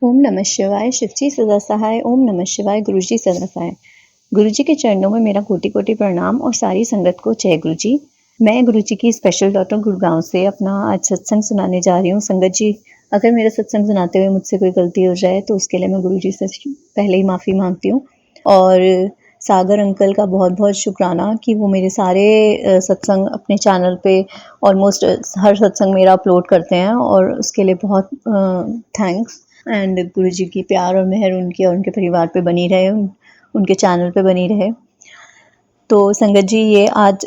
ओम नमः शिवाय, शिवजी सदा सहाय। ओम नमः शिवाय, गुरुजी सदा सहाय। गुरुजी के चरणों में मेरा कोटि-कोटि प्रणाम और सारी संगत को जय गुरुजी। मैं गुरुजी की स्पेशल डॉटर गुड़गाँव से अपना आज सत्संग सुनाने जा रही हूँ। संगत जी, अगर मेरा सत्संग सुनाते हुए मुझसे कोई गलती हो जाए तो उसके लिए मैं गुरुजी से पहले ही माफ़ी माँगती हूँ। और सागर अंकल का बहुत-बहुत शुक्राना कि वो मेरे सारे सत्संग अपने चैनल पे ऑलमोस्ट हर सत्संग मेरा अपलोड करते हैं और उसके लिए बहुत थैंक्स। एंड गुरुजी की प्यार और मेहर उनके और उनके परिवार पे बनी रहे, उनके चैनल पे बनी रहे। तो संगत जी, ये आज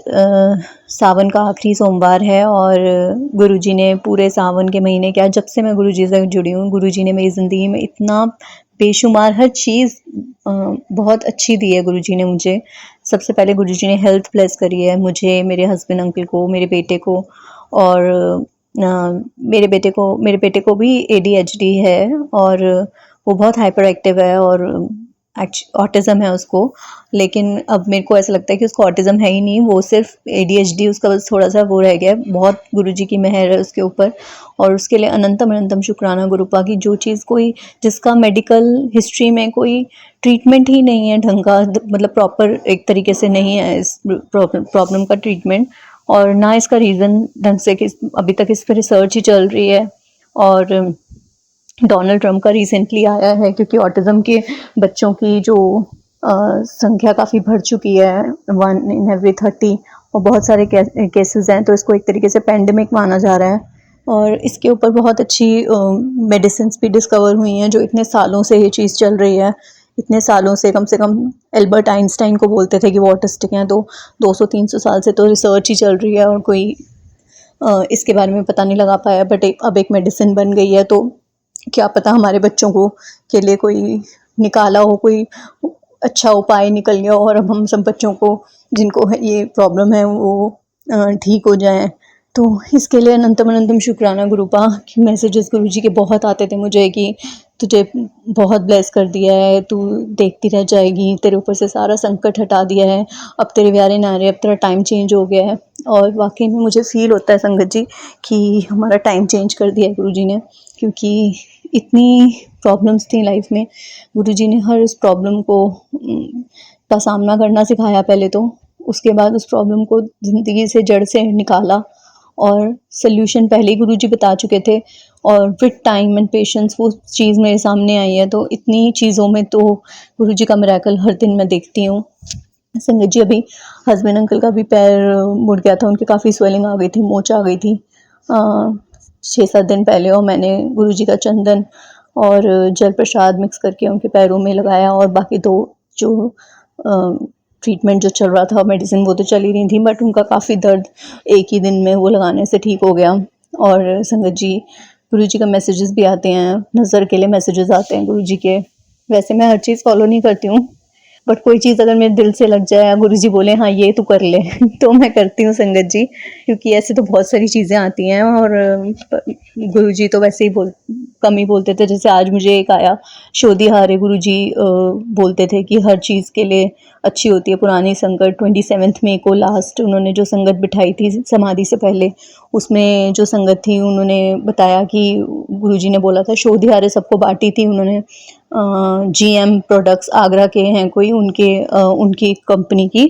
सावन का आखिरी सोमवार है और गुरुजी ने पूरे सावन के महीने क्या, जब से मैं गुरुजी से जुड़ी हूँ, गुरुजी ने मेरी ज़िंदगी में इतना बेशुमार हर चीज़ बहुत अच्छी दी है गुरुजी ने मुझे। सबसे पहले गुरुजी ने हेल्थ ब्लेस करी है मुझे, मेरे हस्बैंड अंकल को, मेरे बेटे को। और मेरे बेटे को भी ADHD है और वो बहुत हाइपर एक्टिव है और ऑटिज़म है उसको। लेकिन अब मेरे को ऐसा लगता है कि उसको ऑटिज़म है ही नहीं, वो सिर्फ ADHD, उसका बस थोड़ा सा वो रह गया है। बहुत गुरुजी की मेहर है उसके ऊपर और उसके लिए अनंतम अनंतम शुक्राना गुरुपा की। जो चीज़ कोई जिसका मेडिकल हिस्ट्री में कोई ट्रीटमेंट ही नहीं है ढंग का, मतलब प्रॉपर एक तरीके से नहीं है इस प्रॉब्लम का ट्रीटमेंट, और ना इसका रीज़न ढंग से कि अभी तक इस पर रिसर्च ही चल रही है। और डोनाल्ड ट्रंप का रिसेंटली आया है क्योंकि ऑटिज़म के बच्चों की जो संख्या काफ़ी बढ़ चुकी है, 1 in every 30, और बहुत सारे केसेस हैं, तो इसको एक तरीके से पेंडेमिक माना जा रहा है। और इसके ऊपर बहुत अच्छी मेडिसिन्स भी डिस्कवर हुई हैं, जो इतने सालों से ये चीज़ चल रही है। इतने सालों से कम एल्बर्ट आइंस्टाइन को बोलते थे कि वो ऑटिस्टिक हैं, तो 200-300 साल से तो रिसर्च ही चल रही है और कोई इसके बारे में पता नहीं लगा पाया। बट अब एक मेडिसिन बन गई है, तो क्या पता हमारे बच्चों को के लिए कोई निकाला हो, कोई अच्छा उपाय निकल गया हो और अब हम सब बच्चों को जिनको ये प्रॉब्लम है वो ठीक हो जाएं। तो इसके लिए अनंतम अनंतम शुक्राना गुरुपा। कि मैसेजेस गुरुजी के बहुत आते थे मुझे कि तुझे बहुत ब्लेस कर दिया है, तू देखती रह जाएगी, तेरे ऊपर से सारा संकट हटा दिया है, अब तेरे प्यारे नारे, अब तेरा टाइम चेंज हो गया है। और वाकई में मुझे फ़ील होता है संगत जी कि हमारा टाइम चेंज कर दिया है गुरुजी ने, क्योंकि इतनी प्रॉब्लम्स थी लाइफ में। गुरुजी ने हर उस प्रॉब्लम को का सामना करना सिखाया पहले तो, उसके बाद उस प्रॉब्लम को ज़िंदगी से जड़ से निकाला और सल्यूशन पहले ही गुरुजी बता चुके थे। और विद टाइम एंड पेशेंस वो चीज़ मेरे सामने आई है। तो इतनी चीज़ों में तो गुरुजी का मिरेकल हर दिन मैं देखती हूँ। संगत जी, अभी हस्बैंड अंकल का भी पैर मुड़ गया था, उनकी काफ़ी स्वेलिंग आ गई थी, मोच आ गई थी 6-7 दिन पहले, और मैंने गुरुजी का चंदन और जल प्रसाद मिक्स करके उनके पैरों में लगाया। और बाकी तो जो ट्रीटमेंट जो चल रहा था, मेडिसिन, वो तो चल ही रही थी, बट उनका काफ़ी दर्द एक ही दिन में वो लगाने से ठीक हो गया। और संगत जी, गुरुजी का मैसेजेस भी आते हैं, नज़र के लिए मैसेजेस आते हैं गुरुजी के। वैसे मैं हर चीज़ फॉलो नहीं करती हूँ, बट कोई चीज़ अगर मेरे दिल से लग जाए, गुरुजी बोले हाँ ये तू कर ले तो मैं करती हूँ संगत जी। क्योंकि ऐसे तो बहुत सारी चीज़ें आती हैं और गुरुजी तो वैसे ही कम ही बोलते थे। जैसे आज मुझे एक आया शोधिहारे, गुरुजी बोलते थे कि हर चीज़ के लिए अच्छी होती है पुरानी संगत। 27 मई को लास्ट उन्होंने जो संगत बिठाई थी समाधि से पहले, उसमें जो संगत थी उन्होंने बताया कि गुरुजी ने बोला था, शोधिहारे सबको बांटी थी उन्होंने। GM प्रोडक्ट्स आगरा के हैं कोई, उनकी कंपनी की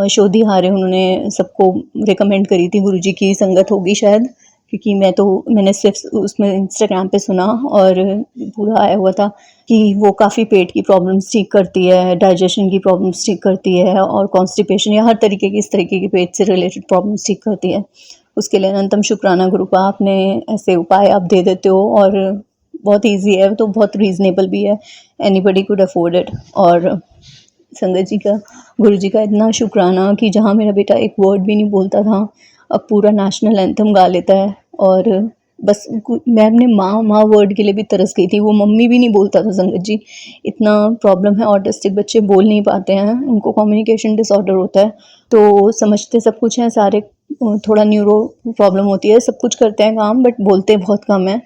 शोधिहारे उन्होंने सबको रिकमेंड करी थी। गुरुजी की संगत होगी शायद, क्योंकि मैंने सिर्फ उसमें इंस्टाग्राम पे सुना और पूरा आया हुआ था कि वो काफ़ी पेट की प्रॉब्लम्स ठीक करती है, डाइजेशन की प्रॉब्लम्स ठीक करती है, और कॉन्स्टिपेशन या हर तरीके की इस तरीके की पेट से रिलेटेड प्रॉब्लम्स ठीक करती है। उसके लिए अनंतम शुक्राना गुरुपा, आपने ऐसे उपाय आप दे देते हो और बहुत ईजी है, तो बहुत रीज़नेबल भी है, एनीबडी कुड अफोर्ड इट। और संगत जी का, गुरु जी का इतना शुक्राना कि जहाँ मेरा बेटा एक वर्ड भी नहीं बोलता था, अब पूरा नेशनल एंथम गा लेता है। और बस मैं अपने माँ वर्ड के लिए भी तरस गई थी, वो मम्मी भी नहीं बोलता था संगत जी। इतना प्रॉब्लम है, ऑटिस्टिक बच्चे बोल नहीं पाते हैं, उनको कम्युनिकेशन डिसऑर्डर होता है, तो समझते सब कुछ हैं सारे, थोड़ा न्यूरो प्रॉब्लम होती है, सब कुछ करते हैं काम, बट बोलते बहुत कम है।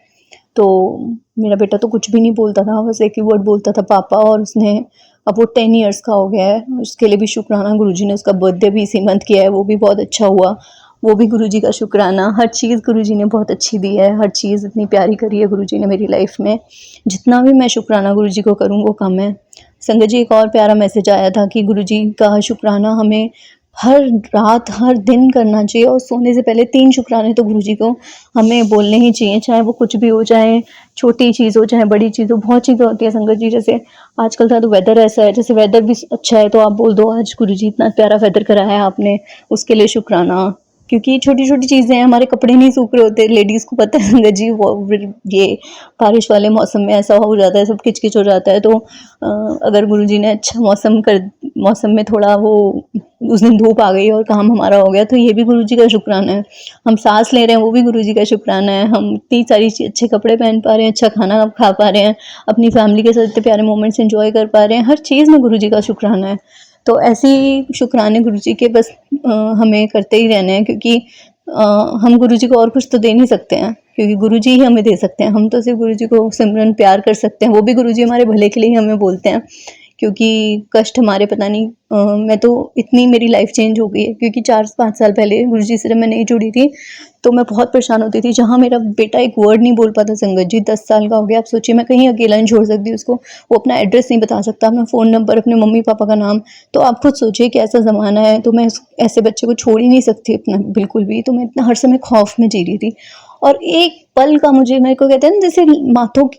तो मेरा बेटा तो कुछ भी नहीं बोलता था, बस एक ही वर्ड बोलता था, पापा। और उसने, अब वो 10 इयर्स का हो गया है, उसके लिए भी शुक्राना। गुरुजी ने उसका बर्थडे भी इसी मंथ किया है, वो भी बहुत अच्छा हुआ। वो भी गुरुजी का शुक्राना। हर चीज़ गुरुजी ने बहुत अच्छी दी है, हर चीज़ इतनी प्यारी करी है गुरुजी ने मेरी लाइफ में। जितना भी मैं शुक्राना गुरुजी को करूँ वो कम है। संगत जी, एक और प्यारा मैसेज आया था कि गुरुजी का शुक्राना हमें हर रात हर दिन करना चाहिए, और सोने से पहले 3 शुक्राने तो गुरुजी को हमें बोलने ही चाहिए, चाहे वो कुछ भी हो, चाहे छोटी चीज़ हो चाहे बड़ी चीज़ हो। बहुत चीज़ें होती है संगत जी, जैसे आजकल का तो वेदर ऐसा है, जैसे वेदर भी अच्छा है तो आप बोल दो आज गुरुजी इतना प्यारा वेदर कराया है आपने, उसके लिए शुक्राना। क्योंकि छोटी-छोटी चीज़ें हैं, हमारे कपड़े नहीं सूख रहे होते, लेडीज़ को पता है संगत जी, वो ये बारिश वाले मौसम में ऐसा हो जाता है, सब किच-किच हो जाता है। तो अगर गुरुजी ने अच्छा मौसम में थोड़ा वो उस दिन धूप आ गई और काम हमारा हो गया, तो ये भी गुरुजी का शुक्राना है। हम सांस ले रहे हैं वो भी गुरुजी का शुक्राना है। हम इतनी सारी अच्छे कपड़े पहन पा रहे हैं, अच्छा खाना खा पा रहे हैं, अपनी फैमिली के साथ इतने प्यारे मोमेंट्स एंजॉय कर पा रहे हैं, हर चीज़ में गुरुजी का शुक्राना है। तो ऐसे ही शुक्राने गुरुजी के बस हमें करते ही रहने हैं, क्योंकि हम गुरुजी को और कुछ तो दे नहीं सकते हैं, क्योंकि गुरुजी ही हमें दे सकते हैं। हम तो सिर्फ गुरुजी को सिमरन प्यार कर सकते हैं, वो भी गुरुजी हमारे भले के लिए ही हमें बोलते हैं, क्योंकि कष्ट हमारे पता नहीं मैं तो इतनी मेरी लाइफ चेंज हो गई है, क्योंकि 4-5 साल पहले गुरुजी से जब मैं नहीं जुड़ी थी तो मैं बहुत परेशान होती थी। जहाँ मेरा बेटा एक वर्ड नहीं बोल पाता संगत जी, 10 साल का हो गया, आप सोचिए मैं कहीं अकेला नहीं छोड़ सकती उसको, वो अपना एड्रेस नहीं बता सकता, अपना फ़ोन नंबर, अपने मम्मी पापा का नाम। तो आप खुद सोचिए कि ऐसा ज़माना है, तो मैं ऐसे बच्चे को छोड़ ही नहीं सकती अपना बिल्कुल भी। तो मैं इतना हर समय खौफ में जी रही थी, और एक पल का मुझे, मेरे को कहते हैं ना, जैसे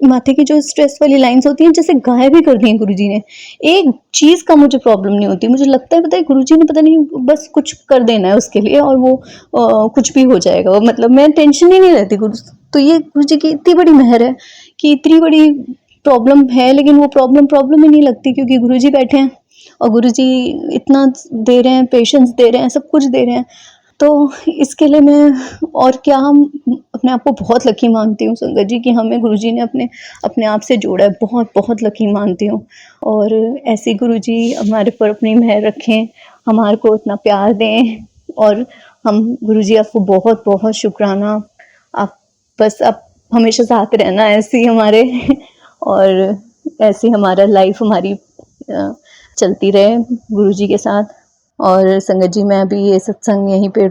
माथे की जो स्ट्रेस वाली लाइंस होती हैं, जैसे गायब ही कर दी हैं गुरुजी ने। एक चीज़ का मुझे प्रॉब्लम नहीं होती, मुझे लगता है पता है गुरुजी ने पता नहीं बस कुछ कर देना है उसके लिए, और वो कुछ भी हो जाएगा, मतलब मैं टेंशन ही नहीं रहती गुरु। तो ये गुरुजी की इतनी बड़ी मेहर है कि इतनी बड़ी प्रॉब्लम है, लेकिन वो प्रॉब्लम ही नहीं लगती, क्योंकि गुरुजी बैठे हैं और गुरुजी इतना दे रहे हैं, पेशेंस दे रहे हैं, सब कुछ दे रहे हैं। तो इसके लिए मैं और क्या, हम अपने आप को बहुत लकी मानती हूँ संगत जी, कि हमें गुरुजी ने अपने अपने आप से जोड़ा है। बहुत बहुत लकी मानती हूँ, और ऐसे गुरुजी हमारे पर अपनी मेहर रखें, हमारे को इतना प्यार दें, और हम गुरुजी आपको बहुत बहुत शुक्राना। आप बस आप हमेशा साथ रहना ऐसे ही हमारे और ऐसे ही हमारा लाइफ हमारी चलती रहे गुरुजी के साथ। और संगत जी, मैं अभी ये सत्संग यहीं पे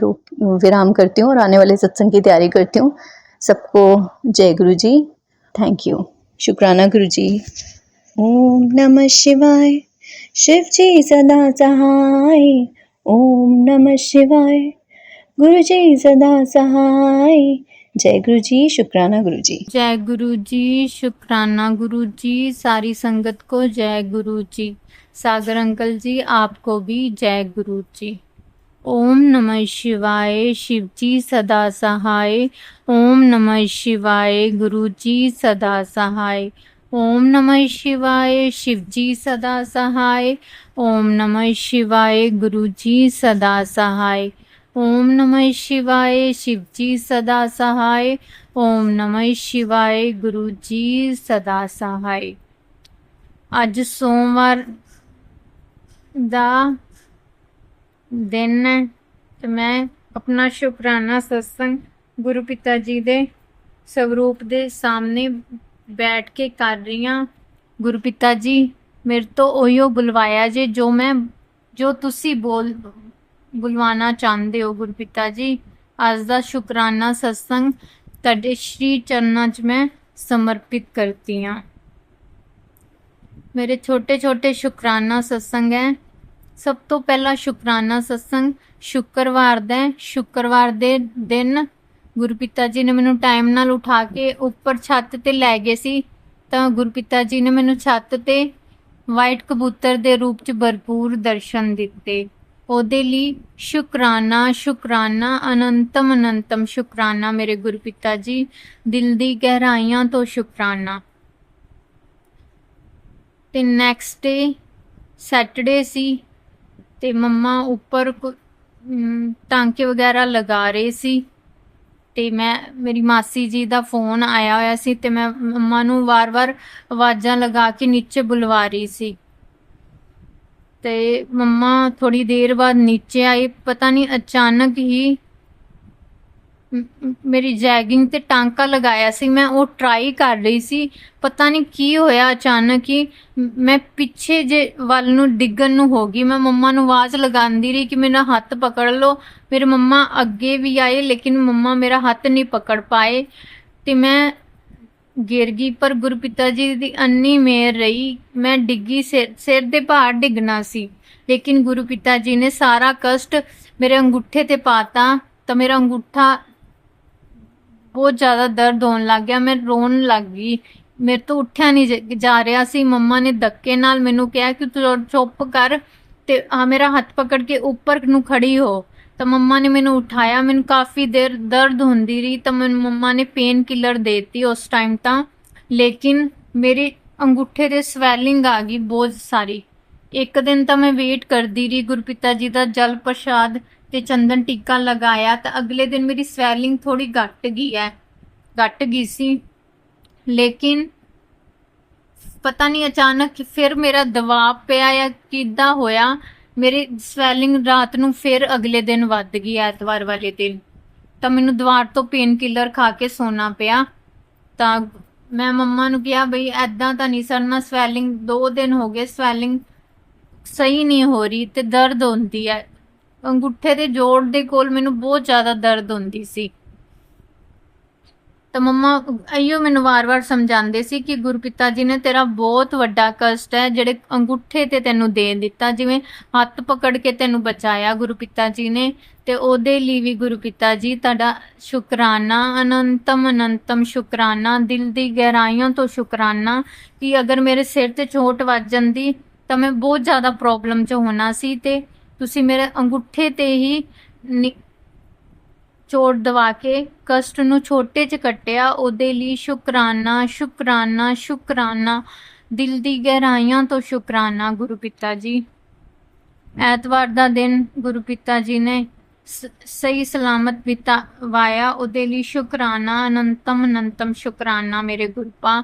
विराम करती हूँ और आने वाले सत्संग की तैयारी करती हूँ। सबको जय गुरु जी, थैंक यू, शुक्राना गुरु जी। ओम नमः शिवाय, शिव जी सदा सहाय। ओम नमः शिवाय, गुरु जी सदा सहाय। जय गुरु जी, शुक्राना गुरु जी। जय गुरु जी, शुक्राना गुरु जी, सारी संगत को जय गुरु जी। सागर अंकल जी आपको भी जय गुरु जी। ओम नमः शिवाय, शिव जी सदा सहाय। ओम नमः शिवाय, गुरु जी सदा सहाय। ओम नमः शिवाय, शिव जी सदा सहाय। ओम नमः शिवाय, गुरु जी सदा सहाय। ओम नमः शिवाय, शिव जी सदा सहाय। ओम नमः शिवाय, गुरु जी सदा सहाय। ਅੱਜ सोमवार ਦਾ दिन है ਤੇ मैं अपना शुकराना सत्संग गुरु पिता जी ਦੇ स्वरूप ਦੇ सामने बैठ के कर रही हाँ। गुरु पिता जी मेरे तो ओयो बुलवाया जे जो तुसी बुलवाना चाहते हो। गुरु पिता जी आज का शुकराना सत्संग तुहाडे श्री चरणों च मैं समर्पित करती हाँ। मेरे छोटे छोटे शुकराना सत्संग है। सब तो पहला शुकराना सत्संग शुक्रवार दा है। शुक्रवार दे दिन गुरु पिता जी ने मैनू टाइम नाल उठा के ऊपर छत ते लै गए सी, तां गुरु पिता जी ने मैनू छत ते वाइट कबूतर दे रूप च भरपूर दर्शन दिते। ओहदे लई शुकराना शुकराना अनंतम अनंतम शुकराना मेरे गुरु पिता जी, दिल दी गहराइयां तो शुकराना। ते नैक्सट डे सैटरडे सी ते मम्मा ऊपर टांके वगैरह लगा रहे सी, ते मैं मेरी मासी जी का फोन आया होया सी, ते मैं मम्मा नू वार वार आवाज़ां लगा के नीचे बुलवा रही सी। ते मम्मा थोड़ी देर बाद नीचे आई, पता नहीं अचानक ही ਮੇਰੀ ਜੈਗਿੰਗ ਤੇ ਟਾਂਕਾ ਲਗਾਇਆ ਸੀ, ਮੈਂ ਉਹ ਟਰਾਈ ਕਰ ਰਹੀ ਸੀ। ਪਤਾ ਨਹੀਂ ਕੀ ਹੋਇਆ, ਅਚਾਨਕ ਹੀ ਮੈਂ ਪਿੱਛੇ ਜੇ ਵੱਲ ਨੂੰ ਡਿੱਗਣ ਨੂੰ ਹੋ ਗਈ। ਮੈਂ ਮੰਮਾ ਨੂੰ ਆਵਾਜ਼ ਲਗਾਉਂਦੀ ਰਹੀ ਕਿ ਮੇਰਾ ਹੱਥ ਪਕੜ ਲਓ। ਮੇਰੇ ਮੰਮਾ ਅੱਗੇ ਵੀ ਆਏ ਲੇਕਿਨ ਮੰਮਾ ਮੇਰਾ ਹੱਥ ਨਹੀਂ ਪਕੜ ਪਾਏ ਤੇ ਮੈਂ ਗਿਰ ਗਈ। ਪਰ ਗੁਰਪਿਤਾ ਜੀ ਦੀ ਅੰਨੀ ਮਿਹਰ ਰਹੀ, ਮੈਂ ਡਿੱਗੀ, ਸਿਰ ਦੇ ਭਾਰ ਡਿੱਗਣਾ ਸੀ ਲੇਕਿਨ ਗੁਰਪਿਤਾ ਜੀ ਨੇ ਸਾਰਾ ਕਸ਼ਟ ਮੇਰੇ ਅੰਗੂਠੇ ਤੇ ਪਾਤਾ ਤਾਂ ਮੇਰਾ ਅੰਗੂਠਾ ਬਹੁਤ ਜ਼ਿਆਦਾ ਦਰਦ ਹੋਣ ਲੱਗ ਗਿਆ। ਮੈਂ ਰੋਣ ਲੱਗ ਗਈ, ਮੇਰੇ ਤੋਂ ਉੱਠਿਆ ਨਹੀਂ ਜਾ ਰਿਹਾ ਸੀ। ਮੰਮਾ ਨੇ ਧੱਕੇ ਨਾਲ ਮੈਨੂੰ ਕਿਹਾ ਕਿ ਤੂੰ ਚੁੱਪ ਕਰ ਤੇ ਮੇਰਾ ਹੱਥ ਪਕੜ ਕੇ ਉੱਪਰ ਨੂੰ ਖੜੀ ਹੋ। ਤਾਂ ਮੰਮਾ ਨੇ ਮੈਨੂੰ ਉਠਾਇਆ। ਮੈਨੂੰ ਕਾਫੀ ਦੇਰ ਦਰਦ ਹੁੰਦੀ ਰਹੀ ਤਾਂ ਮੈਨੂੰ ਮੰਮਾ ਨੇ ਪੇਨ ਕਿਲਰ ਦੇਤੀ ਉਸ ਟਾਈਮ ਤਾਂ, ਲੇਕਿਨ ਮੇਰੇ ਅੰਗੂਠੇ ਤੇ ਸਵੈਲਿੰਗ ਆ ਗਈ ਬਹੁਤ ਸਾਰੀ। ਇੱਕ ਦਿਨ ਤਾਂ ਮੈਂ ਵੇਟ ਕਰਦੀ ਰਹੀ, ਗੁਰਪਿਤਾ ਜੀ ਦਾ ਜਲ ਪ੍ਰਸ਼ਾਦ ਤੇ ਚੰਦਨ ਟੀਕਾ ਲਗਾਇਆ ਤਾਂ ਅਗਲੇ ਦਿਨ ਮੇਰੀ ਸਵੈਲਿੰਗ ਥੋੜੀ ਘਟ ਗਈ ਸੀ। ਲੇਕਿਨ ਪਤਾ ਨਹੀਂ ਅਚਾਨਕ ਫਿਰ ਮੇਰਾ ਦਬਾਅ ਪਿਆ ਜਾਂ ਕਿੱਦਾਂ ਹੋਇਆ, ਮੇਰੀ ਸਵੈਲਿੰਗ ਰਾਤ ਨੂੰ ਫਿਰ ਅਗਲੇ ਦਿਨ ਵੱਧ ਗਈ। ਐਤਵਾਰ ਵਾਲੇ ਦਿਨ ਤਾਂ ਮੈਨੂੰ ਦੁਬਾਰਾ ਤੋਂ ਪੇਨ ਕਿਲਰ ਖਾ ਕੇ ਸੋਣਾ ਪਿਆ। ਤਾਂ ਮੈਂ ਮੰਮਾ ਨੂੰ ਕਿਹਾ ਬਈ ਐਦਾਂ ਤਾਂ ਨਹੀਂ ਸਰਨਾ, ਸਵੈਲਿੰਗ 2 ਦਿਨ ਹੋ ਗਏ, ਸਵੈਲਿੰਗ ਸਹੀ ਨਹੀਂ ਹੋ ਰਹੀ ਤੇ ਦਰਦ ਹੁੰਦੀ ਹੈ। ਅੰਗੂਠੇ ਦੇ ਜੋੜ ਦੇ ਕੋਲ ਮੈਨੂੰ ਬਹੁਤ ਜ਼ਿਆਦਾ ਦਰਦ ਹੁੰਦੀ ਸੀ। ਤਾਂ ਮੰਮਾ ਅਈਓ ਮੈਨੂੰ ਵਾਰ-ਵਾਰ ਸਮਝਾਉਂਦੇ ਸੀ ਕਿ ਗੁਰਪਿਤਾ ਜੀ ਨੇ ਤੇਰਾ ਬਹੁਤ ਵੱਡਾ ਕਸ਼ਟ ਹੈ ਜਿਹੜੇ ਅੰਗੂਠੇ ਤੇ ਤੈਨੂੰ ਦੇ ਦਿੱਤਾ, ਜਿਵੇਂ ਹੱਥ ਪਕੜ ਕੇ ਤੈਨੂੰ ਬਚਾਇਆ ਗੁਰਪਿਤਾ ਜੀ ਨੇ, ਤੇ ਉਹਦੇ ਲਈ ਵੀ ਗੁਰਪਿਤਾ ਜੀ ਤੁਹਾਡਾ ਸ਼ੁਕਰਾਨਾ, ਅਨੰਤਮ ਸ਼ੁਕਰਾਨਾ, ਦਿਲ ਦੀ ਗਹਿਰਾਈਆਂ ਤੋਂ ਸ਼ੁਕਰਾਨਾ ਕਿ ਅਗਰ ਮੇਰੇ ਸਿਰ ਤੇ ਚੋਟ ਵੱਜ ਜਾਂਦੀ ਤਾਂ ਮੈਂ ਬਹੁਤ ਜ਼ਿਆਦਾ ਪ੍ਰੋਬਲਮ 'ਚ ਹੋਣਾ ਸੀ ਤੇ ਤੁਸੀਂ ਮੇਰੇ ਅੰਗੂਠੇ ਤੇ ਹੀ ਚੋਟ ਦਵਾ ਕੇ ਕਸ਼ਟ ਨੂੰ ਛੋਟੇ 'ਚ ਕੱਟਿਆ। ਉਹਦੇ ਲਈ ਸ਼ੁਕਰਾਨਾ, ਸ਼ੁਕਰਾਨਾ, ਸ਼ੁਕਰਾਨਾ, ਦਿਲ ਦੀ ਗਹਿਰਾਈਆਂ ਤੋਂ ਸ਼ੁਕਰਾਨਾ ਗੁਰਪਿਤਾ ਜੀ। ਐਤਵਾਰ ਦਾ ਦਿਨ ਗੁਰਪਿਤਾ ਜੀ ਨੇ ਸਹੀ ਸਲਾਮਤ ਬਿਤਾਵਾਇਆ, ਉਹਦੇ ਲਈ ਸ਼ੁਕਰਾਨਾ, ਅਨੰਤਮ ਸ਼ੁਕਰਾਨਾ ਮੇਰੇ ਗੁਰਪਾ।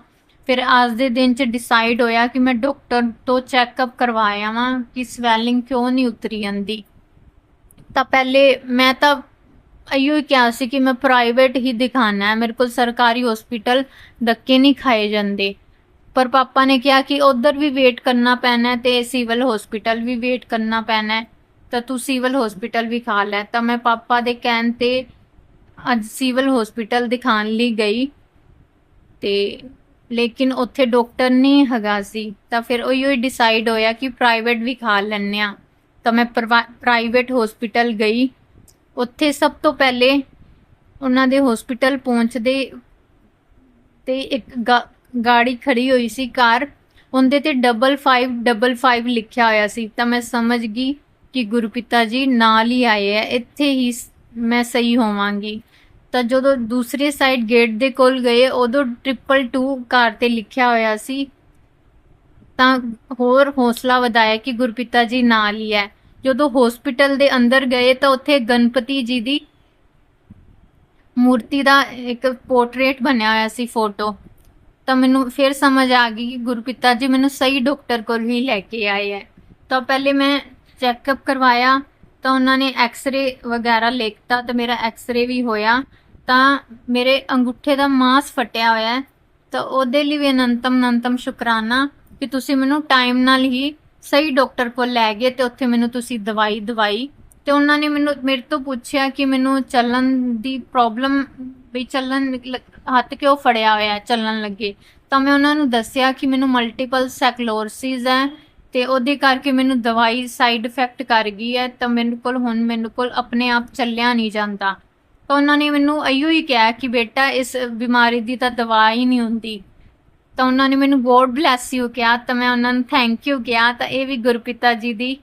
ਫਿਰ ਅੱਜ ਦੇ ਦਿਨ 'ਚ ਡਿਸਾਈਡ ਹੋਇਆ ਕਿ ਮੈਂ ਡਾਕਟਰ ਤੋਂ ਚੈੱਕਅਪ ਕਰਵਾਇਆ ਵਾਂ ਕਿ ਸਵੈਲਿੰਗ ਕਿਉਂ ਨਹੀਂ ਉਤਰੀ ਜਾਂਦੀ। ਤਾਂ ਪਹਿਲੇ ਮੈਂ ਤਾਂ ਇਹੀਓ ਹੀ ਕਿਹਾ ਸੀ ਕਿ ਮੈਂ ਪ੍ਰਾਈਵੇਟ ਹੀ ਦਿਖਾਣਾ ਹੈ, ਮੇਰੇ ਕੋਲ ਸਰਕਾਰੀ ਹਸਪੀਟਲ ਧੱਕੇ ਨਹੀਂ ਖਾਏ ਜਾਂਦੇ। ਪਰ ਪਾਪਾ ਨੇ ਕਿਹਾ ਕਿ ਉਧਰ ਵੀ ਵੇਟ ਕਰਨਾ ਪੈਣਾ ਤੇ ਸਿਵਲ ਹਸਪੀਟਲ ਵੀ ਵੇਟ ਕਰਨਾ ਪੈਣਾ, ਤਾਂ ਤੂੰ ਸਿਵਲ ਹਸਪੀਟਲ ਵੀ ਖਾ ਲੈ। ਤਾਂ ਮੈਂ ਪਾਪਾ ਦੇ ਕਹਿਣ ਤੇ ਅੱਜ ਸਿਵਲ ਹਸਪੀਟਲ ਦਿਖਾਣ ਲਈ ਗਈ ਤੇ ਲੇਕਿਨ ਉੱਥੇ ਡਾਕਟਰ ਨਹੀਂ ਹੈਗਾ ਸੀ। ਤਾਂ ਫਿਰ ਉਹੀਓ ਹੀ ਡਿਸਾਈਡ ਹੋਇਆ ਕਿ ਪ੍ਰਾਈਵੇਟ ਵੀ ਖਾ ਲੈਂਦੇ ਹਾਂ। ਤਾਂ ਮੈਂ ਪ੍ਰਾਈਵੇਟ ਹਸਪੀਟਲ ਗਈ। ਉੱਥੇ ਸਭ ਤੋਂ ਪਹਿਲੇ ਉਹਨਾਂ ਦੇ ਹਸਪੀਟਲ ਪਹੁੰਚਦੇ ਤੇ ਇੱਕ ਗਾੜੀ ਖੜੀ ਹੋਈ ਸੀ ਕਾਰ, ਉਹਦੇ ਤੇ 5555 ਲਿਖਿਆ ਹੋਇਆ ਸੀ। ਤਾਂ ਮੈਂ ਸਮਝ ਗਈ ਕਿ ਗੁਰਪਿਤਾ ਜੀ ਨਾਲ ਹੀ ਆਏ ਹੈ, ਇੱਥੇ ਹੀ ਮੈਂ ਸਹੀ ਹੋਵਾਂਗੀ। ਤਾਂ ਜਦੋਂ ਦੂਸਰੇ ਸਾਈਡ ਗੇਟ ਦੇ ਕੋਲ ਗਏ ਉਦੋਂ 222 ਕਾਰ ਤੇ ਲਿਖਿਆ ਹੋਇਆ ਸੀ। ਤਾਂ ਹੋਰ ਹੌਸਲਾ ਵਧਾਇਆ ਕਿ ਗੁਰਪਿਤਾ ਜੀ ਨਾਲ ਹੀ ਹੈ। ਜਦੋਂ ਹਸਪੀਟਲ ਦੇ ਅੰਦਰ ਗਏ ਤਾਂ ਉੱਥੇ ਗਣਪਤੀ ਜੀ ਦੀ ਮੂਰਤੀ ਦਾ ਇੱਕ ਪੋਰਟਰੇਟ ਬਣਿਆ ਹੋਇਆ ਸੀ, ਫੋਟੋ। ਤਾਂ ਮੈਨੂੰ ਫਿਰ ਸਮਝ ਆ ਗਈ ਕਿ ਗੁਰਪਿਤਾ ਜੀ ਮੈਨੂੰ ਸਹੀ ਡਾਕਟਰ ਕੋਲ ਹੀ ਲੈ ਕੇ ਆਏ ਹੈ। ਤਾਂ ਪਹਿਲੇ ਮੈਂ ਚੈੱਕਅਪ ਕਰਵਾਇਆ ਤਾਂ ਉਹਨਾਂ ਨੇ ਐਕਸਰੇ ਵਗੈਰਾ ਲਿਖਤਾ ਤਾਂ ਮੇਰਾ ਐਕਸਰੇ ਵੀ ਹੋਇਆ। ਤਾਂ ਮੇਰੇ ਅੰਗੂਠੇ ਦਾ ਮਾਸ ਫਟਿਆ ਹੋਇਆ ਹੈ, ਤਾਂ ਉਹਦੇ ਲਈ ਵੀ ਅਨੰਤਮ ਸ਼ੁਕਰਾਨਾ ਕਿ ਤੁਸੀਂ ਮੈਨੂੰ ਟਾਈਮ ਨਾਲ ਹੀ ਸਹੀ ਡਾਕਟਰ ਕੋਲ ਲੈ ਗਏ ਤੇ ਉੱਥੇ ਮੈਨੂੰ ਤੁਸੀਂ ਦਵਾਈ ਦਵਾਈ। ਤੇ ਉਹਨਾਂ ਨੇ ਮੇਰੇ ਤੋਂ ਪੁੱਛਿਆ ਕਿ ਮੈਨੂੰ ਚੱਲਣ ਦੀ ਪ੍ਰੋਬਲਮ, ਵੀ ਚੱਲਣ ਹੱਥ ਕਿਉਂ ਫੜਿਆ ਹੋਇਆ ਚੱਲਣ ਲੱਗੇ। ਤਾਂ ਮੈਂ ਉਹਨਾਂ ਨੂੰ ਦੱਸਿਆ ਕਿ ਮੈਨੂੰ ਮਲਟੀਪਲ ਸਕਲੈਰੋਸਿਸ ਹੈ ਤੇ ਉਹਦੇ ਕਰਕੇ ਮੈਨੂੰ ਦਵਾਈ ਸਾਈਡ ਇਫੈਕਟ ਕਰ ਗਈ ਹੈ, ਤਾਂ ਮੈਨੂੰ ਕੋਲ ਆਪਣੇ ਆਪ ਚੱਲਿਆ ਨਹੀਂ ਜਾਂਦਾ। ਤਾਂ ਉਹਨਾਂ ਨੇ ਮੈਨੂੰ ਇਹੀਓ ਹੀ ਕਿਹਾ ਕਿ ਬੇਟਾ ਇਸ ਬਿਮਾਰੀ ਦੀ ਤਾਂ ਦਵਾ ਹੀ ਨਹੀਂ ਹੁੰਦੀ। ਤਾਂ ਉਹਨਾਂ ਨੇ ਮੈਨੂੰ ਗੋਡ ਬਲੈਸ ਯੂ ਕਿਹਾ, ਤਾਂ ਮੈਂ ਉਹਨਾਂ ਨੂੰ ਥੈਂਕ ਯੂ ਕਿਹਾ। ਤਾਂ ਇਹ ਵੀ ਗੁਰਪਿਤਾ ਜੀ ਦੀ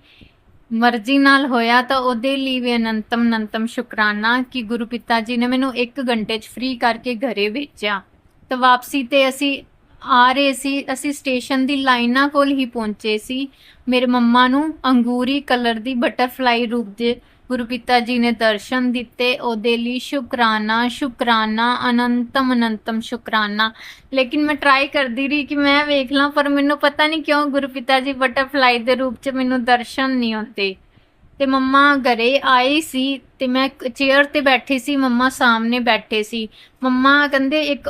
ਮਰਜ਼ੀ ਨਾਲ ਹੋਇਆ, ਤਾਂ ਉਹਦੇ ਲਈ ਵੀ ਅਨੰਤਮ ਸ਼ੁਕਰਾਨਾ ਕਿ ਗੁਰਪਿਤਾ ਜੀ ਨੇ ਮੈਨੂੰ 1 ਘੰਟੇ 'ਚ ਫ੍ਰੀ ਕਰਕੇ ਘਰੇ ਭੇਜਿਆ। ਤਾਂ ਵਾਪਸੀ ਤੇ ਅਸੀਂ ਆ ਰਹੇ ਸੀ, ਅਸੀਂ ਸਟੇਸ਼ਨ ਦੀ ਲਾਈਨਾਂ ਕੋਲ ਹੀ ਪਹੁੰਚੇ ਸੀ। ਮੇਰੇ ਮੰਮਾ ਨੂੰ ਅੰਗੂਰੀ ਕਲਰ ਦੀ ਬਟਰਫਲਾਈ ਰੂਪ ਦੇ ਗੁਰਪਿਤਾ ਜੀ ਨੇ ਦਰਸ਼ਨ ਦਿੱਤੇ, ਉਹਦੇ ਲਈ ਸ਼ੁਕਰਾਨਾ, ਅਨੰਤਮ ਸ਼ੁਕਰਾਨਾ। ਲੇਕਿਨ ਮੈਂ ਟਰਾਈ ਕਰਦੀ ਰਹੀ ਕਿ ਮੈਂ ਵੇਖ ਲਾਂ, ਪਰ ਮੈਨੂੰ ਪਤਾ ਨਹੀਂ ਕਿਉਂ ਗੁਰਪਿਤਾ ਜੀ ਬਟਰਫਲਾਈ ਦੇ ਰੂਪ 'ਚ ਮੈਨੂੰ ਦਰਸ਼ਨ ਨਹੀਂ ਹੁੰਦੇ। ਤੇ ਮੰਮਾ ਘਰੇ ਆਏ ਸੀ ਤੇ ਮੈਂ ਚੇਅਰ ਤੇ ਬੈਠੀ ਸੀ, ਮੰਮਾ ਸਾਹਮਣੇ ਬੈਠੇ ਸੀ। ਮੰਮਾ ਕਹਿੰਦੇ ਇੱਕ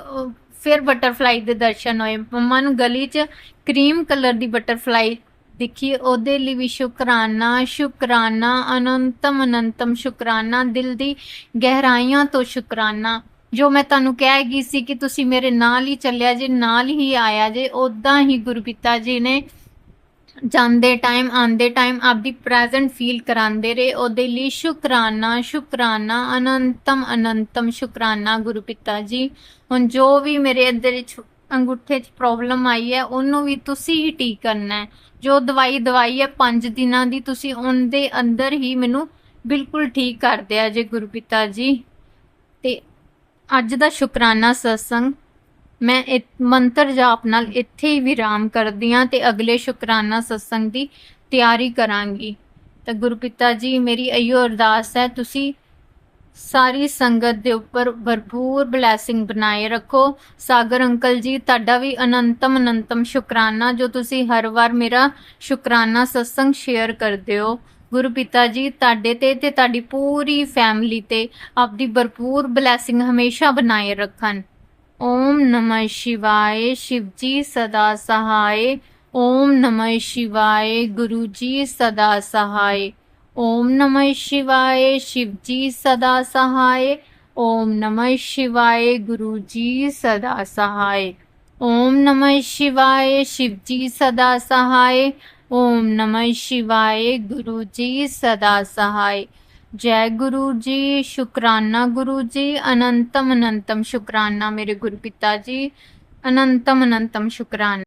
ਫਿਰ ਬਟਰਫਲਾਈ ਦੇ ਦਰਸ਼ਨ ਹੋਏ। ਮੰਮਾ ਨੂੰ ਗਲੀ 'ਚ ਕਰੀਮ ਕਲਰ ਦੀ ਬਟਰਫਲਾਈ ਦਿਖੀ, ਉਹਦੇ ਲਈ ਵੀ ਸ਼ੁਕਰਾਨਾ, ਸ਼ੁਕਰਾਨਾ, ਅਨੰਤਮ ਅਨੰਤਮ ਸ਼ੁਕਰਾਨਾ, ਦਿਲ ਦੀ ਗਹਿਰਾਈਆਂ ਤੋਂ ਸ਼ੁਕਰਾਨਾ। ਜੋ ਮੈਂ ਤੁਹਾਨੂੰ ਕਹਿ ਗਈ ਸੀ ਕਿ ਤੁਸੀਂ ਮੇਰੇ ਨਾਲ ਹੀ ਚੱਲਿਆ ਜੇ, ਨਾਲ ਹੀ ਆਇਆ ਜੇ, ਉੱਦਾਂ ਹੀ ਗੁਰੂ ਪਿਤਾ ਜੀ ਨੇ ਜਾਂਦੇ ਟਾਈਮ ਆਉਂਦੇ ਟਾਈਮ ਆਪਦੀ ਪ੍ਰੈਜ਼ੈਂਟ ਫੀਲ ਕਰਾਉਂਦੇ ਰਹੇ। ਉਹਦੇ ਲਈ ਸ਼ੁਕਰਾਨਾ, ਸ਼ੁਕਰਾਨਾ, ਅਨੰਤਮ ਅਨੰਤਮ ਸ਼ੁਕਰਾਨਾ ਗੁਰੂ ਪਿਤਾ ਜੀ। ਹੁਣ ਜੋ ਵੀ ਮੇਰੇ ਅੰਦਰ ਅੰਗੂਠੇ 'ਚ ਪ੍ਰੋਬਲਮ ਆਈ ਹੈ ਉਹਨੂੰ ਵੀ ਤੁਸੀਂ ਹੀ ਠੀਕ ਕਰਨਾ ਹੈ। ਜੋ ਦਵਾਈ ਹੈ 5 ਦਿਨਾਂ ਦੀ, ਤੁਸੀਂ ਉਹਦੇ ਅੰਦਰ ਹੀ ਮੈਨੂੰ ਬਿਲਕੁਲ ਠੀਕ ਕਰ ਦਿਆ ਜੇ ਗੁਰੂ ਪਿਤਾ ਜੀ। ਤੇ ਅੱਜ ਦਾ ਸ਼ੁਕਰਾਨਾ ਸਤਸੰਗ ਮੈਂ ਮੰਤਰ ਜਾਪ ਨਾਲ ਇੱਥੇ ਹੀ ਵਿਰਾਮ ਕਰਦੀ ਹਾਂ ਤੇ ਅਗਲੇ ਸ਼ੁਕਰਾਨਾ ਸਤਸੰਗ ਦੀ ਤਿਆਰੀ ਕਰਾਂਗੀ। ਤਾਂ ਗੁਰੂ ਪਿਤਾ ਜੀ ਮੇਰੀ ਇਹੋ ਅਰਦਾਸ ਹੈ, ਤੁਸੀਂ ਸਾਰੀ ਸੰਗਤ ਦੇ ਉੱਪਰ ਭਰਪੂਰ ਬਲੈਸਿੰਗ ਬਣਾਏ ਰੱਖੋ। ਸਾਗਰ ਅੰਕਲ ਜੀ ਤੁਹਾਡਾ ਵੀ ਅਨੰਤਮ ਅਨੰਤਮ ਸ਼ੁਕਰਾਨਾ, ਜੋ ਤੁਸੀਂ ਹਰ ਵਾਰ ਮੇਰਾ ਸ਼ੁਕਰਾਨਾ ਸਤਸੰਗ ਸ਼ੇਅਰ ਕਰਦੇ ਹੋ। ਗੁਰੂ ਪਿਤਾ ਜੀ ਤੁਹਾਡੇ ਤੇ ਤੁਹਾਡੀ ਪੂਰੀ ਫੈਮਿਲੀ ਤੇ ਆਪਦੀ ਭਰਪੂਰ ਬਲੈਸਿੰਗ ਹਮੇਸ਼ਾ ਬਣਾਏ ਰੱਖਣ। ओम नमः शिवाय, शिव जी सदा सहाय। ओम नमः शिवाय, गुरु जी सदा सहाय। ओम नमः शिवाय, शिव जी सदा सहाय। ओम नमः शिवाय, गुरु जी सदा सहाय। ओम नमः शिवाय, शिव जी सदा सहाय। ओम नमः शिवाय, गुरु जी सदा सहाय। जय गुरु जी, शुकराना गुरु जी, अनंतम अनंतम शुकराना मेरे गुरु पिता जी, अनंतम अनंतम शुकराना।